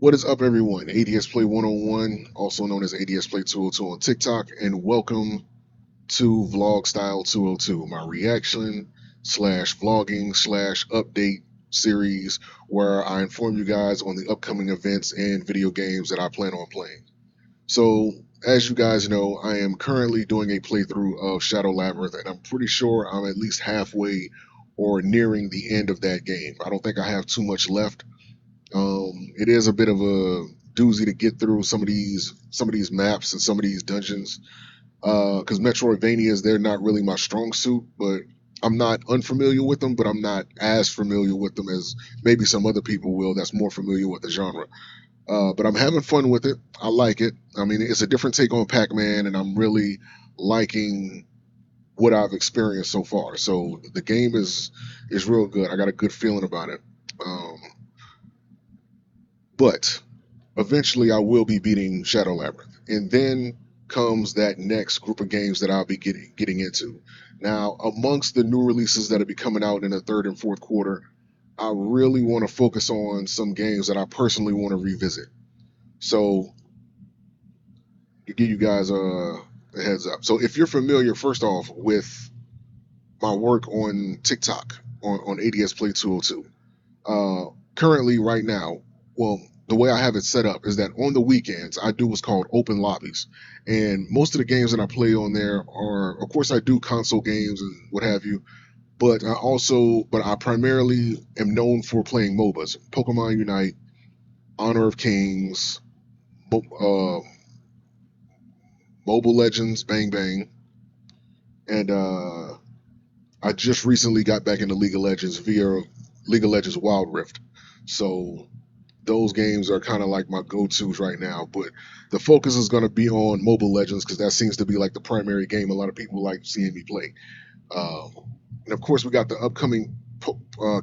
What is up, everyone? ADS Play 101, also known as ADS Play 202 on TikTok, and welcome to Vlog Style 202, my reaction slash vlogging slash update series where I inform you guys on the upcoming events and video games that I plan on playing. So, as you guys know, I am currently doing a playthrough of Shadow Labyrinth, and I'm pretty sure I'm at least halfway or nearing the end of that game. I don't think I have too much left. It is a bit of a doozy to get through some of these maps and some of these dungeons. Because Metroidvanias, they're not really my strong suit, but I'm not unfamiliar with them, but I'm not as familiar with them as maybe some other people will that's more familiar with the genre. But I'm having fun with it. I like it. I mean, it's a different take on Pac-Man, and I'm really liking what I've experienced so far. So the game is real good. I got a good feeling about it. Um, but eventually I will be beating Shadow Labyrinth. And then comes that next group of games that I'll be getting into. Now, amongst the new releases that'll be coming out in the third and fourth quarter, I really want to focus on some games that I personally want to revisit. So, to give you guys a heads up. So, if you're familiar, first off, with my work on TikTok on ADS Play 202, currently right now, well, the way I have it set up is that on the weekends I do what's called open lobbies, and most of the games that I play on there are, of course, I do console games and what have you, but I primarily am known for playing MOBAs, Pokemon Unite, Honor of Kings, uh, Mobile Legends, Bang Bang, and I just recently got back into League of Legends via League of Legends Wild Rift. So those games are kind of like my go-tos right now. But the focus is going to be on Mobile Legends because that seems to be like the primary game a lot of people like seeing me play. Um, and of course, we got the upcoming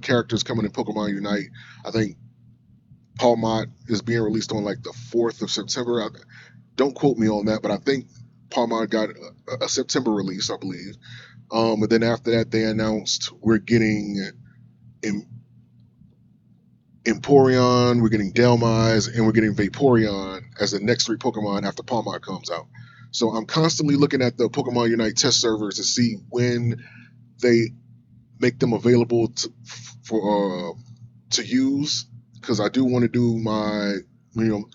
characters coming in Pokemon Unite. I think Palmot is being released on like the 4th of September. Don't quote me on that, but I think Palmot got a September release, I believe. And then after that, they announced we're getting Empoleon, we're getting Delmise, and we're getting Vaporeon as the next three Pokemon after Palmot comes out. So I'm constantly looking at the Pokemon Unite test servers to see when they make them available to use, because I do want to do you know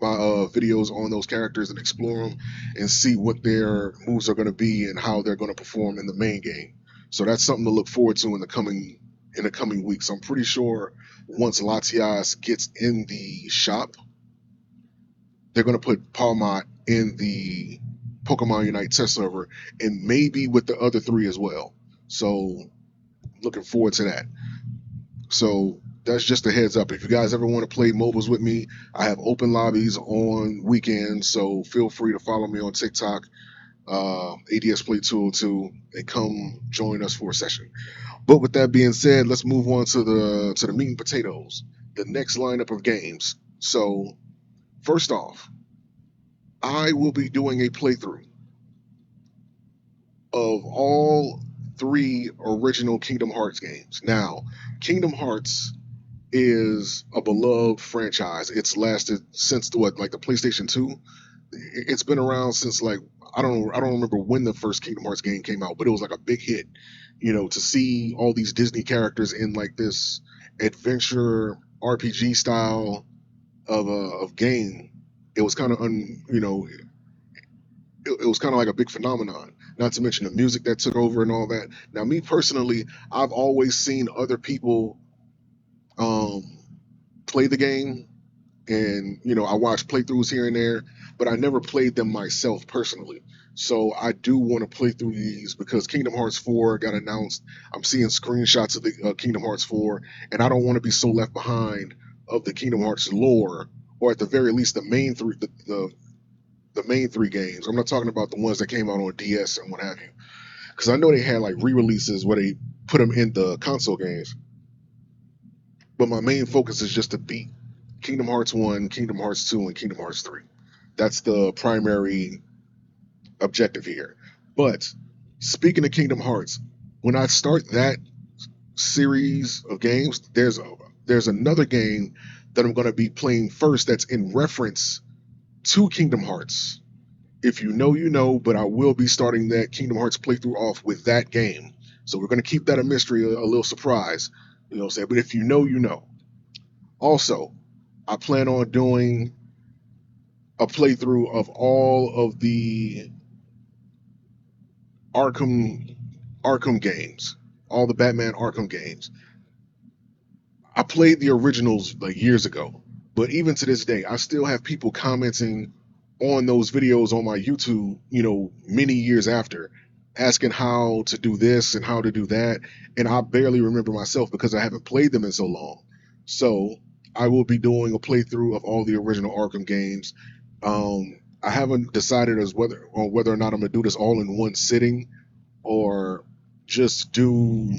my videos on those characters and explore them and see what their moves are going to be and how they're going to perform in the main game. So that's something to look forward to in the coming weeks. I'm pretty sure once Latias gets in the shop, they're going to put Palmot in the Pokemon Unite test server and maybe with the other three as well. So looking forward to that. So that's just a heads up. If you guys ever want to play mobiles with me, I have open lobbies on weekends. So feel free to follow me on TikTok, ADS Play 202, and come join us for a session. But with that being said, let's move on to the meat and potatoes, the next lineup of games. So first off, I will be doing a playthrough of all three original Kingdom Hearts games. Now, Kingdom Hearts is a beloved franchise. It's lasted since like the PlayStation 2. It's been around since like I don't remember when the first Kingdom Hearts game came out, but it was like a big hit. To see all these Disney characters in like this adventure RPG style of game, it was kind of it was kind of like a big phenomenon. Not to mention the music that took over and all that. Now, me personally, I've always seen other people um, play the game, and I watch playthroughs here and there, but I never played them myself personally. So I do want to play through these because Kingdom Hearts 4 got announced. I'm seeing screenshots of the Kingdom Hearts 4, and I don't want to be so left behind of the Kingdom Hearts lore, or at the very least the main three, the main three games. I'm not talking about the ones that came out on DS and what have you, because I know they had like re-releases where they put them in the console games. But my main focus is just to beat Kingdom Hearts 1, Kingdom Hearts 2, and Kingdom Hearts 3. That's the primary objective here. But speaking of Kingdom Hearts, when I start that series of games, there's another game that I'm going to be playing first that's in reference to Kingdom Hearts. If you know, you know, but I will be starting that Kingdom Hearts playthrough off with that game. So we're going to keep that a mystery, a little surprise. You know what I'm saying? But if you know, you know. Also, I plan on doing a playthrough of all of the Arkham Arkham games, all the Batman Arkham games. I played the originals like years ago, but even to this day, I still have people commenting on those videos on my YouTube, you know, many years after, asking how to do this and how to do that. And I barely remember myself because I haven't played them in so long. So I will be doing a playthrough of all the original Arkham games. I haven't decided as whether or not I'm gonna do this all in one sitting or just do,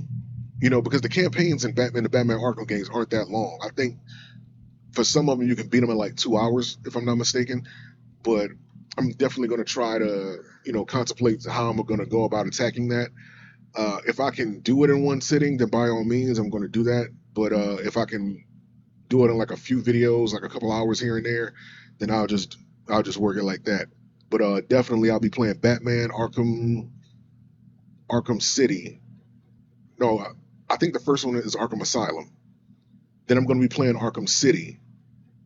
you know, because the campaigns in Batman, the Batman Arkham games aren't that long. I think for some of them you can beat them in like 2 hours, if I'm not mistaken. But I'm definitely going to try to, you know, contemplate how I'm going to go about attacking that. If I can do it in one sitting, then by all means, I'm going to do that. But if I can do it in like a few videos, like a couple hours here and there, then I'll just work it like that. But definitely, I'll be playing Batman Arkham City. No, I think the first one is Arkham Asylum. Then I'm going to be playing Arkham City.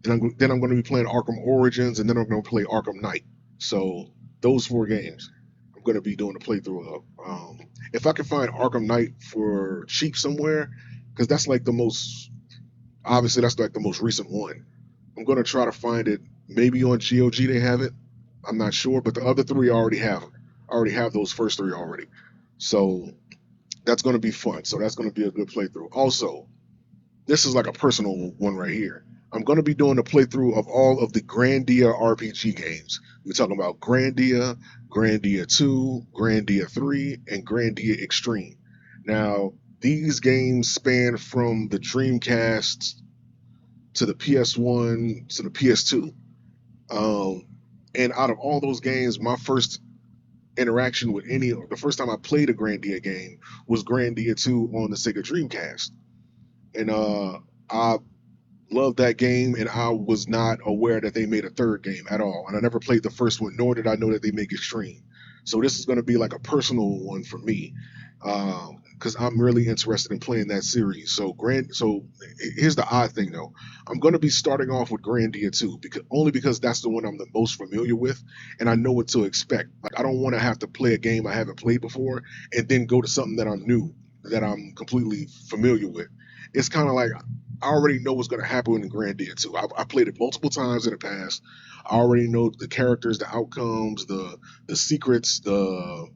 Then I'm going to be playing Arkham Origins, and then I'm going to play Arkham Knight. So those 4 games I'm going to be doing a playthrough of. If I can find Arkham Knight for cheap somewhere, because that's like the most obviously that's like the most recent one. I'm going to try to find it. Maybe on GOG they have it. I'm not sure, but the other 3 already have it. I already have those first 3 already. So that's going to be fun. So that's going to be a good playthrough. Also, this is like a personal one right here. I'm going to be doing a playthrough of all of the Grandia RPG games. We're talking about Grandia, Grandia 2, Grandia 3, and Grandia Extreme. Now, these games span from the Dreamcast to the PS1 to the PS2. Um, and out of all those games, my first interaction with the first time I played a Grandia game was Grandia 2 on the Sega Dreamcast. And I loved that game, and I was not aware that they made a third game at all. And I never played the first one, nor did I know that they make Extreme. So this is going to be like a personal one for me, because I'm really interested in playing that series. So here's the odd thing though, I'm going to be starting off with Grandia 2 because that's the one I'm the most familiar with, and I know what to expect. Like I don't want to have to play a game I haven't played before and then go to something that I'm new, that I'm completely familiar with. It's kind of like I already know what's going to happen in Grandia 2. I played it multiple times in the past. I already know the characters, the outcomes, the secrets, the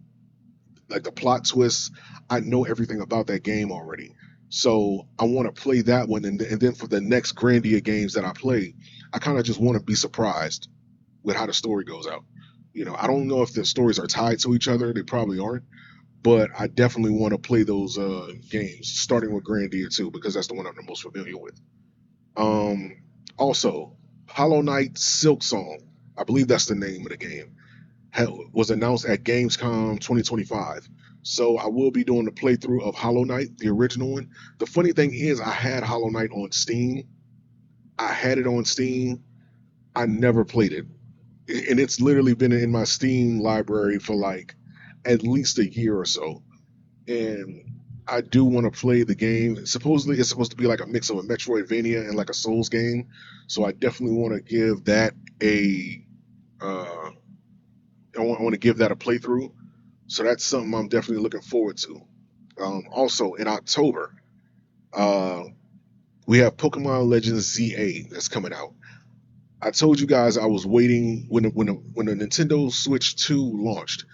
plot twists. I know everything about that game already. So I want to play that one, and then for the next Grandia games that I play, I kind of just want to be surprised with how the story goes out. You know, I don't know if the stories are tied to each other. They probably aren't, but I definitely want to play those games, starting with Grandia 2 because that's the one I'm the most familiar with. Um, Also, Hollow Knight Silk Song, I believe that's the name of the game, was announced at Gamescom 2025. So I will be doing the playthrough of Hollow Knight, the original one. The funny thing is, I had Hollow Knight on Steam. I had it on Steam. I never played it, and it's literally been in my Steam library for like at least a year or so. And I do want to play the game. Supposedly, it's supposed to be like a mix of a Metroidvania and like a Souls game. So I definitely want to give that a. Uh, I want to give that a playthrough. So that's something I'm definitely looking forward to. Also, in October, uh, we have Pokemon Legends ZA that's coming out. I told you guys I was waiting when the Nintendo Switch 2 launched.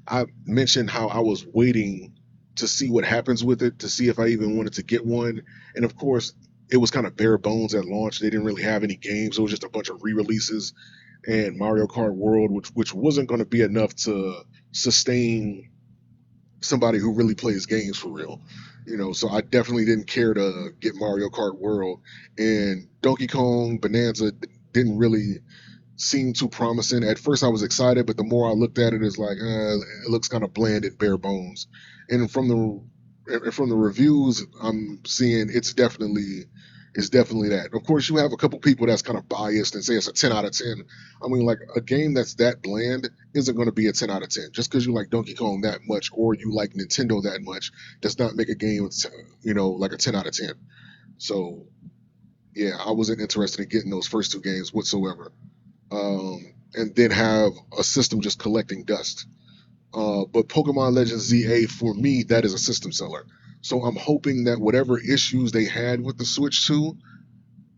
I mentioned how I was waiting to see what happens with it, to see if I even wanted to get one. And of course, it was kind of bare bones at launch. They didn't really have any games. It was just a bunch of re-releases and Mario Kart World, which wasn't going to be enough to sustain somebody who really plays games for real. You know, so I definitely didn't care to get Mario Kart World, and Donkey Kong Bonanza didn't really seem too promising. At first, I was excited, but the more I looked at it, it's like it looks kind of bland and bare bones. And from the reviews I'm seeing, it's definitely It's definitely that. Of course, you have a couple people that's kind of biased and say it's a 10 out of 10. I mean, like a game that's that bland isn't going to be a 10 out of 10. Just because you like Donkey Kong that much or you like Nintendo that much does not make a game, like a 10 out of 10. So, yeah, I wasn't interested in getting those first two games whatsoever. And then have a system just collecting dust. But Pokemon Legends ZA, for me, that is a system seller. So I'm hoping that whatever issues they had with the Switch 2,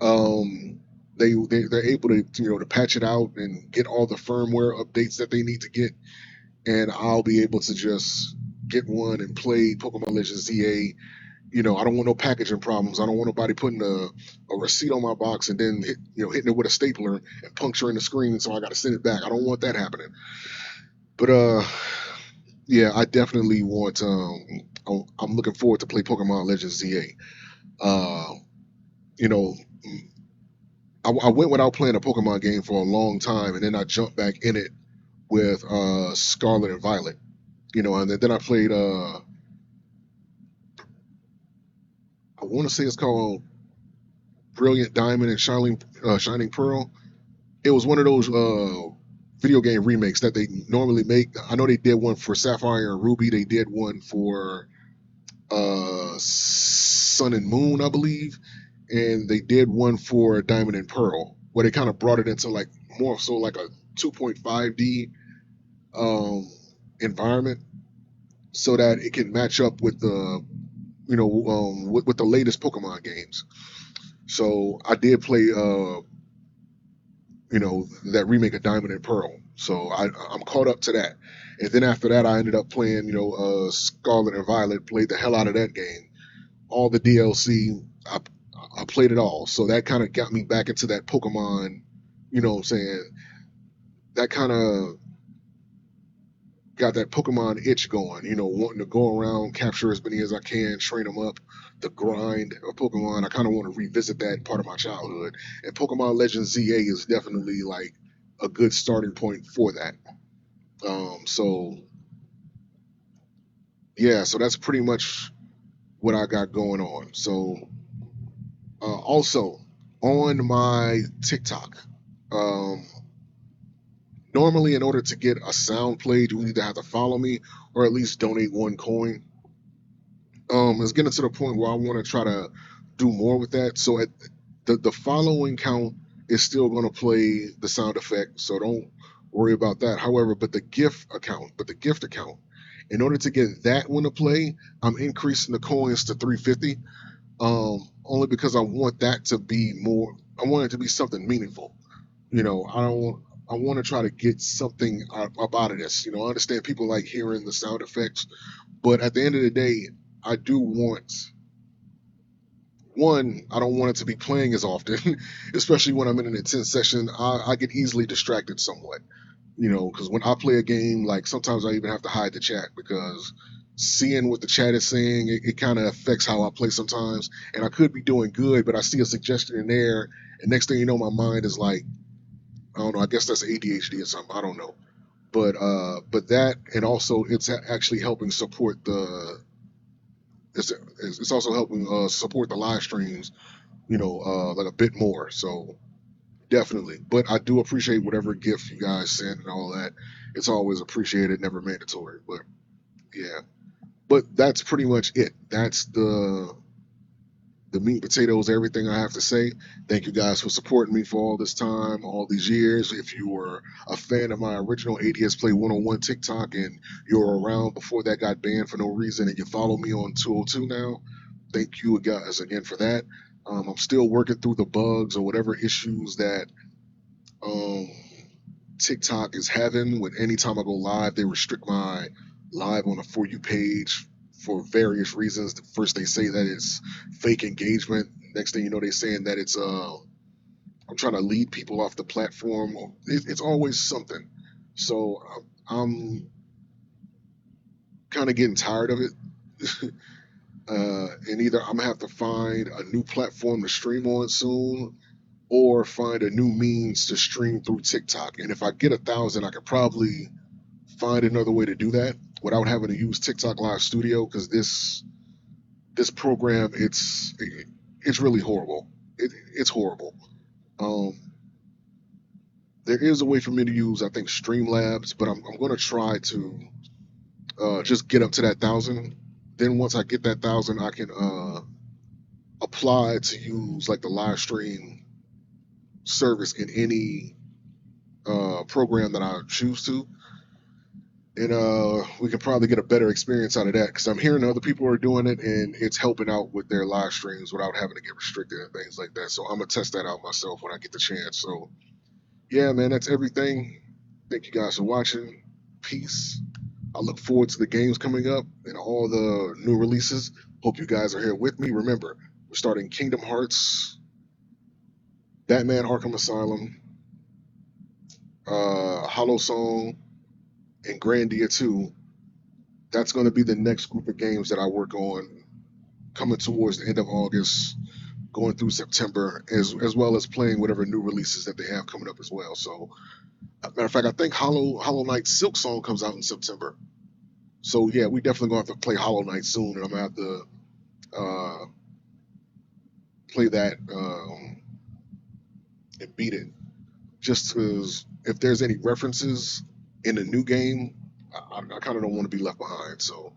um, they're able to to patch it out and get all the firmware updates that they need to get, and I'll be able to just get one and play Pokemon Legends ZA. I don't want no packaging problems. I don't want nobody putting a receipt on my box and then hitting it with a stapler and puncturing the screen, so I got to send it back. I don't want that happening. But yeah, I definitely want. I'm looking forward to play Pokemon Legends ZA. You know, I went without playing a Pokemon game for a long time, and then I jumped back in it with Scarlet and Violet. And then I played. I want to say it's called Brilliant Diamond and Shining Pearl. It was one of those video game remakes that they normally make. I know they did one for Sapphire and Ruby. They did one for Sun and Moon, I believe, and they did one for Diamond and Pearl, where they kind of brought it into like more so like a 2.5D um, environment, so that it can match up with the with the latest Pokemon games. So I did play that remake of Diamond and Pearl. So I'm caught up to that. And then after that, I ended up playing, Scarlet and Violet. Played the hell out of that game. All the DLC, I played it all. So that kind of got me back into that Pokemon. What I'm saying, that kind of got that Pokemon itch going. Wanting to go around, capture as many as I can, train them up. The grind of Pokemon. I kind of want to revisit that part of my childhood. And Pokemon Legends ZA is definitely like a good starting point for that. So yeah, so that's pretty much what I got going on. So also on my TikTok, um, normally in order to get a sound played, you either have to follow me or at least donate 1 coin. It's getting to the point where I want to try to do more with that. So the following count is still going to play the sound effect, so don't worry about that. However, but the gift account, in order to get that one to play, I'm increasing the coins to 350. Only because I want that to be more. I want it to be something meaningful. I don't. I want to try to get something up out of this. I understand people like hearing the sound effects, but at the end of the day, I do want one. I don't want it to be playing as often, especially when I'm in an intense session. I get easily distracted somewhat. Because when I play a game, like sometimes I even have to hide the chat because seeing what the chat is saying, it kind of affects how I play sometimes. And I could be doing good, but I see a suggestion in there, and next thing you know, my mind is like, I don't know. I guess that's ADHD or something. I don't know. But that, and also it's actually helping support the. It's also helping support the live streams, like a bit more. So definitely. But I do appreciate whatever gift you guys send and all that. It's always appreciated, never mandatory. But yeah. But that's pretty much it. That's the meat and potatoes, everything I have to say. Thank you guys for supporting me for all this time, all these years. If you were a fan of my original ADS Play 101 TikTok and you're around before that got banned for no reason and you follow me on 202 now, thank you guys again for that. I'm still working through the bugs or whatever issues that um, TikTok is having. When anytime I go live, they restrict my live on a For You page for various reasons. First, they say that it's fake engagement. Next thing you know, they're saying that it's I'm trying to lead people off the platform. It's always something. So I'm kind of getting tired of it. And either I'm gonna have to find a new platform to stream on soon, or find a new means to stream through TikTok. And if I get 1,000, I could probably find another way to do that without having to use TikTok Live Studio because this program it's really horrible. it's horrible. Um, there is a way for me to use, I think, Streamlabs, but I'm going to try to just get up to that 1,000. Then once I get that 1,000, I can apply to use like the live stream service in any program that I choose to, and we can probably get a better experience out of that because I'm hearing other people are doing it and it's helping out with their live streams without having to get restricted and things like that. So I'm gonna test that out myself when I get the chance. So yeah, man, that's everything. Thank you guys for watching. Peace. I look forward to the games coming up and all the new releases. Hope you guys are here with me. Remember, we're starting Kingdom Hearts, Batman Arkham Asylum, Hollow Song, and Grandia 2. That's going to be the next group of games that I work on coming towards the end of August, going through September, as well as playing whatever new releases that they have coming up as well. So, matter of fact, I think Hollow Knight Silk Song comes out in September. So yeah, we definitely gonna have to play Hollow Knight soon, and I'm gonna have to uh, play that and beat it. Just because if there's any references in the new game, I kind of don't want to be left behind. So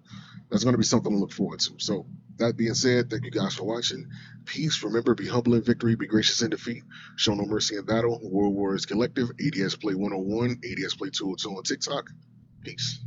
that's going to be something to look forward to. So that being said, thank you guys for watching. Peace. Remember, be humble in victory, be gracious in defeat, show no mercy in battle. World War is collective. ADS Play 101, ADS Play 202 on TikTok. Peace.